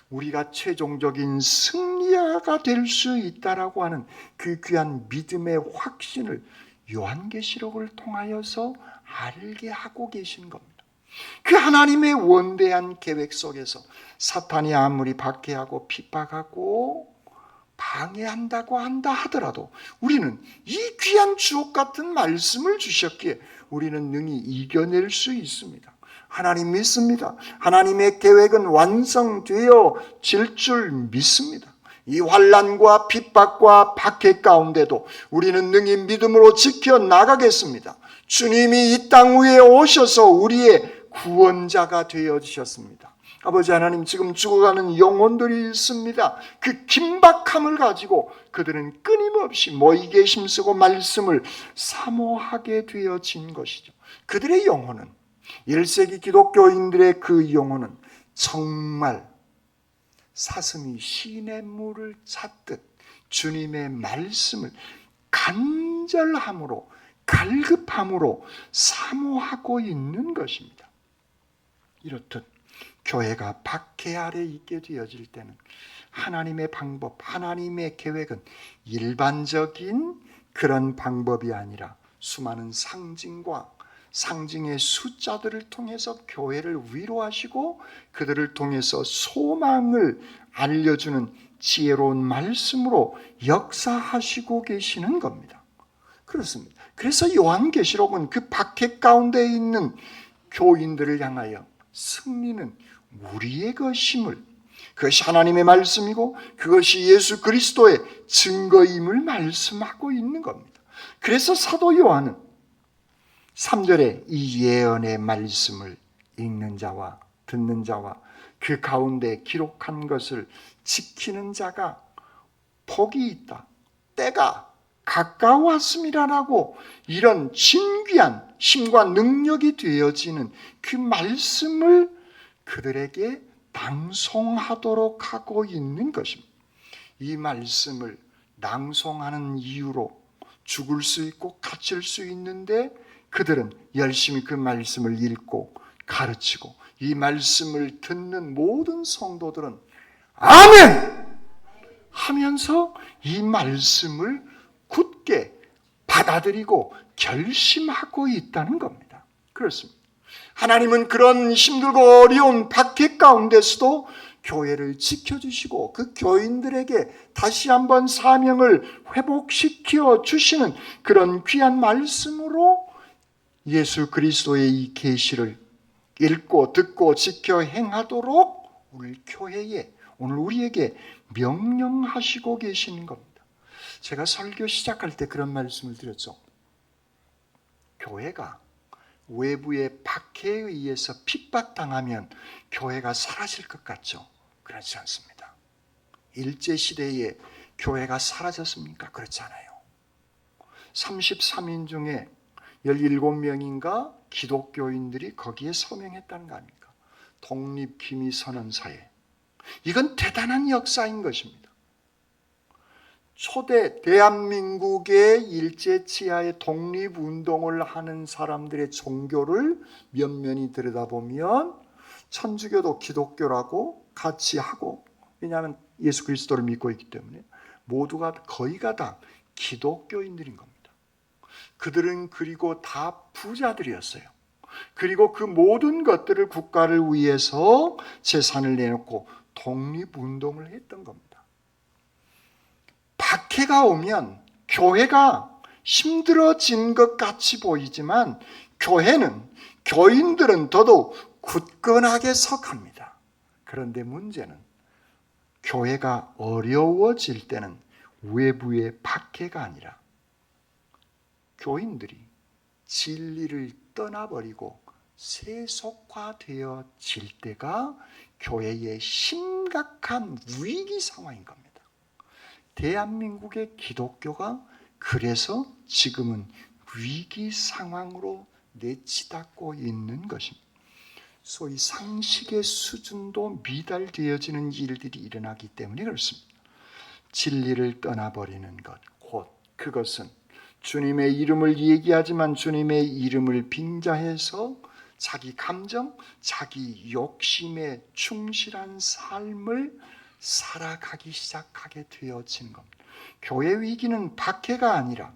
우리가 최종적인 승리자가 될 수 있다라고 하는 그 귀한 믿음의 확신을 요한계시록을 통하여서 알게 하고 계신 겁니다. 그 하나님의 원대한 계획 속에서 사탄이 아무리 박해하고 핍박하고 방해한다고 한다 하더라도 우리는 이 귀한 주옥 같은 말씀을 주셨기에 우리는 능히 이겨낼 수 있습니다. 하나님 믿습니다. 하나님의 계획은 완성되어질 줄 믿습니다. 이 환난과 핍박과 박해 가운데도 우리는 능히 믿음으로 지켜나가겠습니다. 주님이 이 땅 위에 오셔서 우리의 구원자가 되어주셨습니다. 아버지 하나님, 지금 죽어가는 영혼들이 있습니다. 그 긴박함을 가지고 그들은 끊임없이 모이게 힘쓰고 말씀을 사모하게 되어진 것이죠. 그들의 영혼은, 1세기 기독교인들의 그 영혼은 정말 사슴이 시냇물을 찾듯 주님의 말씀을 간절함으로 갈급함으로 사모하고 있는 것입니다. 이렇듯 교회가 박해 아래 있게 되어질 때는 하나님의 방법, 하나님의 계획은 일반적인 그런 방법이 아니라 수많은 상징과 상징의 숫자들을 통해서 교회를 위로하시고 그들을 통해서 소망을 알려주는 지혜로운 말씀으로 역사하시고 계시는 겁니다. 그렇습니다. 그래서 요한계시록은 그 박해 가운데 있는 교인들을 향하여 승리는 우리의 것임을, 그것이 하나님의 말씀이고 그것이 예수 그리스도의 증거임을 말씀하고 있는 겁니다. 그래서 사도 요한은 3절에 이 예언의 말씀을 읽는 자와 듣는 자와 그 가운데 기록한 것을 지키는 자가 복이 있다, 때가 가까웠음이라라고 이런 진귀한 힘과 능력이 되어지는 그 말씀을 그들에게 낭송하도록 하고 있는 것입니다. 이 말씀을 낭송하는 이유로 죽을 수 있고 갇힐 수 있는데 그들은 열심히 그 말씀을 읽고 가르치고 이 말씀을 듣는 모든 성도들은 아멘 하면서 이 말씀을 굳게 받아들이고 결심하고 있다는 겁니다. 그렇습니다. 하나님은 그런 힘들고 어려운 박해 가운데서도 교회를 지켜주시고 그 교인들에게 다시 한번 사명을 회복시켜 주시는 그런 귀한 말씀으로 예수 그리스도의 이 계시를 읽고 듣고 지켜 행하도록 오늘 교회에, 오늘 우리에게 명령하시고 계시는 겁니다. 제가 설교 시작할 때 그런 말씀을 드렸죠. 교회가 외부의 박해에 의해서 핍박당하면 교회가 사라질 것 같죠? 그렇지 않습니다. 일제시대에 교회가 사라졌습니까? 그렇지 않아요. 33인 중에 17명인가 기독교인들이 거기에 서명했다는 거 아닙니까? 독립기미선언서에. 이건 대단한 역사인 것입니다. 초대 대한민국의 일제치하의 독립운동을 하는 사람들의 종교를 면면히 들여다보면 천주교도 기독교라고 같이 하고, 왜냐하면 예수 그리스도를 믿고 있기 때문에 모두가 거의가 다 기독교인들인 겁니다. 그들은 그리고 다 부자들이었어요. 그리고 그 모든 것들을 국가를 위해서 재산을 내놓고 독립운동을 했던 겁니다. 박해가 오면 교회가 힘들어진 것 같이 보이지만 교인들은 더더욱 굳건하게 서갑니다. 그런데 문제는 교회가 어려워질 때는 외부의 박해가 아니라 교인들이 진리를 떠나버리고 세속화되어질 때가 교회의 심각한 위기 상황인 겁니다. 대한민국의 기독교가 그래서 지금은 위기 상황으로 내치닫고 있는 것입니다. 소위 상식의 수준도 미달되어지는 일들이 일어나기 때문에 그렇습니다. 진리를 떠나버리는 것, 곧 그것은 주님의 이름을 얘기하지만 주님의 이름을 빙자해서 자기 감정, 자기 욕심에 충실한 삶을 살아가기 시작하게 되어지는 겁니다. 교회 위기는 박해가 아니라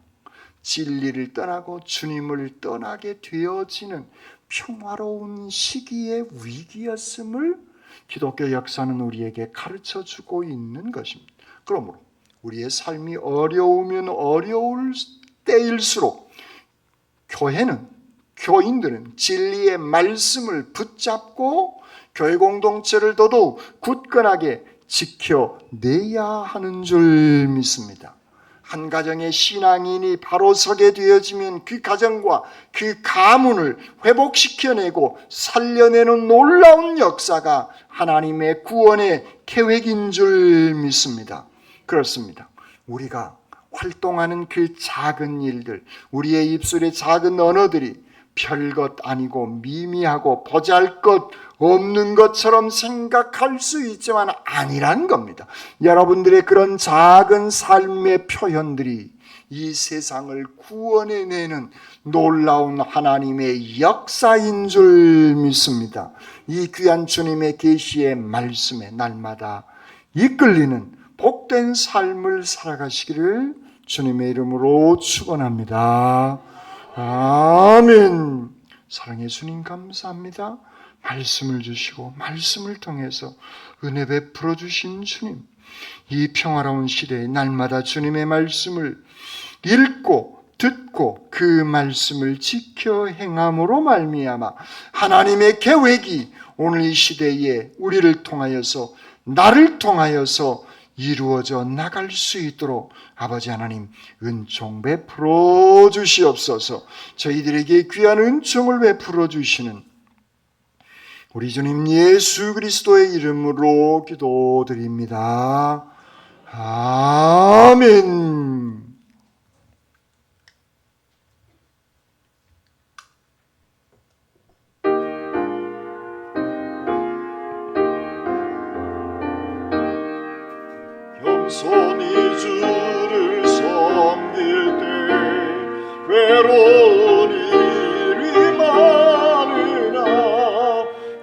진리를 떠나고 주님을 떠나게 되어지는 평화로운 시기의 위기였음을 기독교 역사는 우리에게 가르쳐주고 있는 것입니다. 그러므로 우리의 삶이 어려우면 어려울 때일수록 교인들은 진리의 말씀을 붙잡고 교회 공동체를 더더욱 굳건하게 지켜내야 하는 줄 믿습니다. 한 가정의 신앙인이 바로 서게 되어지면 그 가정과 그 가문을 회복시켜내고 살려내는 놀라운 역사가 하나님의 구원의 계획인 줄 믿습니다. 그렇습니다. 우리가 활동하는 그 작은 일들, 우리의 입술의 작은 언어들이 별것 아니고 미미하고 보잘것 없는 것처럼 생각할 수 있지만 아니란 겁니다. 여러분들의 그런 작은 삶의 표현들이 이 세상을 구원해내는 놀라운 하나님의 역사인 줄 믿습니다. 이 귀한 주님의 계시의 말씀에 날마다 이끌리는 복된 삶을 살아가시기를 주님의 이름으로 축원합니다. 아멘. 사랑의 주님 감사합니다. 말씀을 주시고 말씀을 통해서 은혜 베풀어 주신 주님, 이 평화로운 시대에 날마다 주님의 말씀을 읽고 듣고 그 말씀을 지켜 행함으로 말미암아 하나님의 계획이 오늘 이 시대에 우리를 통하여서, 나를 통하여서 이루어져 나갈 수 있도록 아버지 하나님 은총 베풀어 주시옵소서. 저희들에게 귀한 은총을 베풀어 주시는 우리 주님 예수 그리스도의 이름으로 기도드립니다. 아멘. 겸손히 주를 섬길 때 괴로운 일이 많으나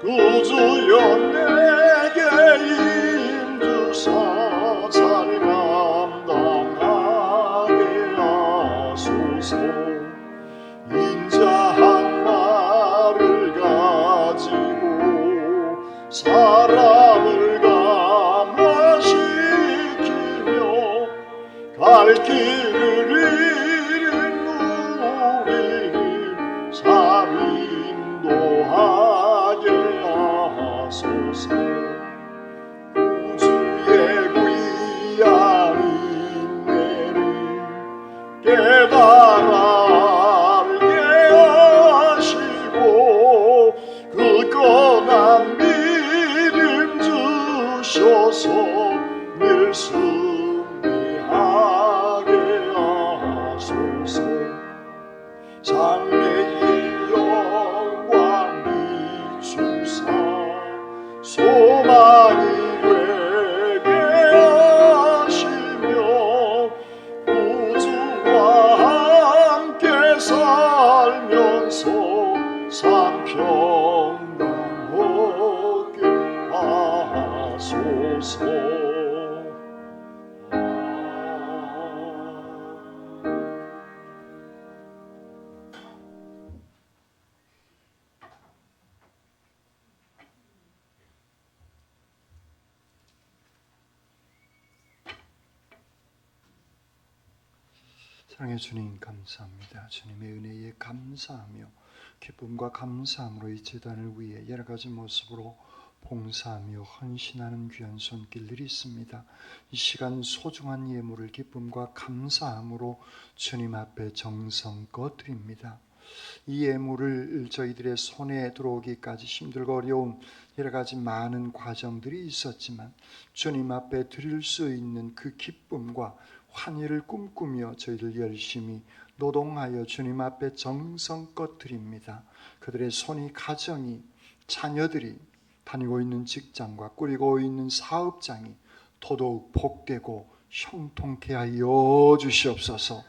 구주여 내게 임주사 잘 감당하게 하소서. 인자한 말을 가지고 사람을 갈 길을 잃은 우리를 잘 인도하게 하소서. 구주의 귀한 인내를 깨달아 알게 하시고 굳건한 믿음 주셔서 늘 승리하게 하소서. 장래의 영광 비추사 소망이 되게 하시며 구주와 함께 살면서 삶 평강하게 하소서. 사랑의 주님 감사합니다. 주님의 은혜에 감사하며 기쁨과 감사함으로 이 제단을 위해 여러 가지 모습으로 봉사하며 헌신하는 귀한 손길들이 있습니다. 이 시간 소중한 예물을 기쁨과 감사함으로 주님 앞에 정성껏 드립니다. 이 예물을 저희들의 손에 들어오기까지 힘들고 어려운 여러 가지 많은 과정들이 있었지만 주님 앞에 드릴 수 있는 그 기쁨과 환희를 꿈꾸며 저희들 열심히 노동하여 주님 앞에 정성껏 드립니다. 그들의 손이, 가정이, 자녀들이, 다니고 있는 직장과 꾸리고 있는 사업장이 더더욱 복되고 형통케 하여 주시옵소서.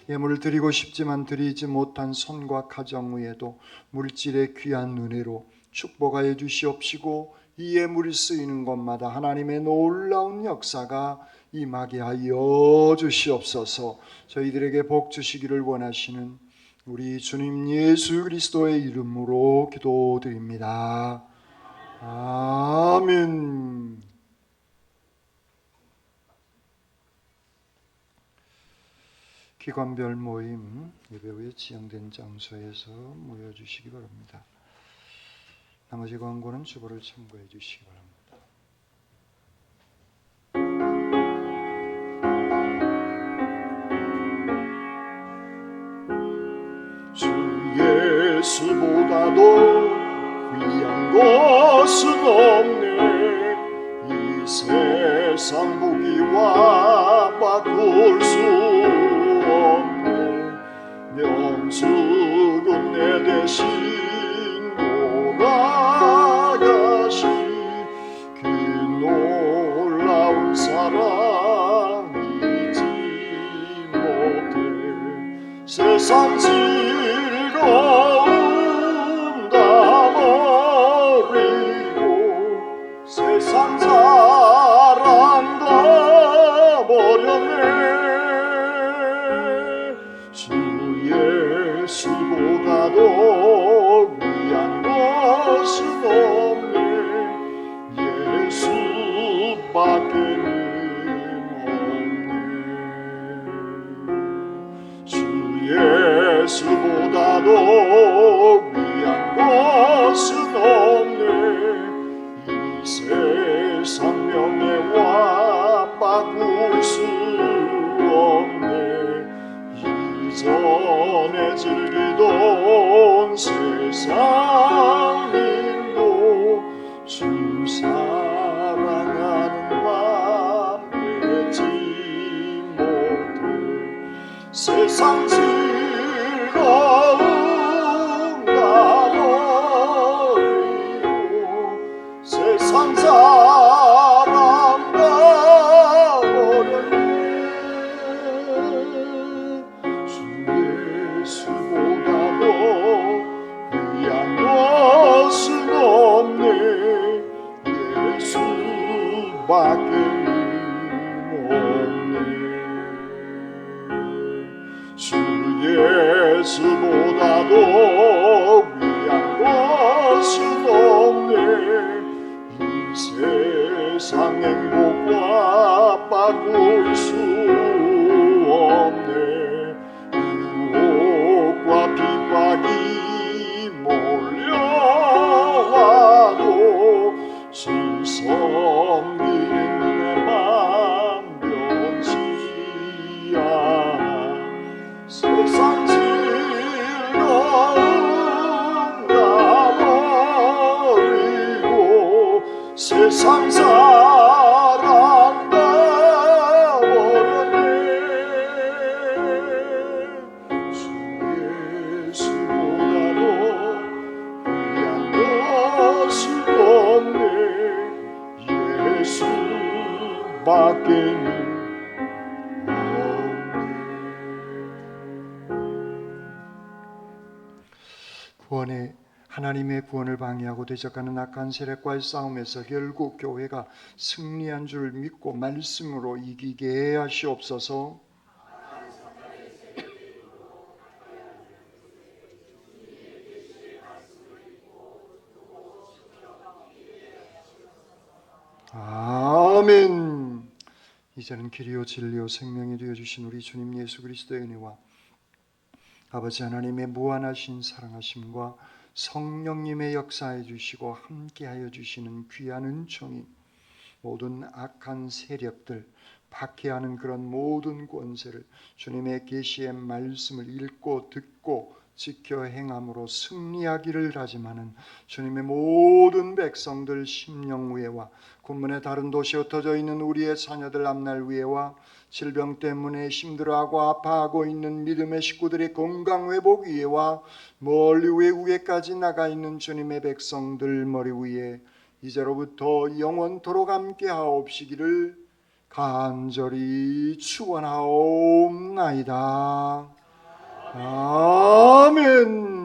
예물을 드리고 싶지만 드리지 못한 손과 가정 위에도 물질의 귀한 은혜로 축복하여 주시옵시고 이 예물이 쓰이는 곳마다 하나님의 놀라운 역사가 임하게 하여 주시옵소서. 저희들에게 복 주시기를 원하시는 우리 주님 예수 그리스도의 이름으로 기도드립니다. 아멘. 기관별 모임 예배 후에 지정된 장소에서 모여주시기 바랍니다. 나머지 광고는 주보를 참고해 주시기 바랍니다. 주 예수보다도 귀한 것은 없네. 이 세상 보기와 바꿀 수 없네. 명숙은 내 대신 돌아가시 그 놀라운 사랑 잊지 못해. 세상 즐거움 다 버리고 세상 사랑 다 버렸네. 주 예수보다도 위한 것은 없네. 예수밖에는 없네. 주 예수보다도 위한 것은 없네. 이 세상 명예와 바꿀 수 없네. 이전에 즐기던 세상 일도 주 사랑하는 맘 빼지 못해. 세상 즐거움 다 버리고 세상 사랑 다 버렸네. 주 예수보다도 귀한 것은 없네. 예수밖에는 없네. 주 예수보다도 위한 것은 없네. 이 세상 행복과 바꿀 수 없네. 유혹과 핍박이 몰려와도 섬기는 내 맘 변치 않아. 세상 즐거움 다 버리고 세상 사랑 다 버렸네. 주 예수보다도 귀한 것은 없네. 예수밖에는 하나님의 구원을 방해하고 대적하는 악한 세력과의 싸움에서 결국 교회가 승리한 줄 믿고 말씀으로 이기게 하시옵소서. 아멘. 이제는 길이요 진리요 생명이 되어주신 우리 주님 예수 그리스도의 은혜와 아버지 하나님의 무한하신 사랑하심과 성령님의 역사해 주시고 함께하여 주시는 귀한 은총이 모든 악한 세력들, 박해하는 그런 모든 권세를 주님의 계시의 말씀을 읽고 듣고 지켜 행함으로 승리하기를 다짐하는 주님의 모든 백성들 심령 위에와 군문의 다른 도시에 흩어져 있는 우리의 자녀들 앞날 위에와 질병 때문에 힘들어하고 아파하고 있는 믿음의 식구들의 건강 회복 위에와 멀리 외국에까지 나가 있는 주님의 백성들 머리 위에 이제로부터 영원토록 함께 하옵시기를 간절히 축원하옵나이다. 아멘.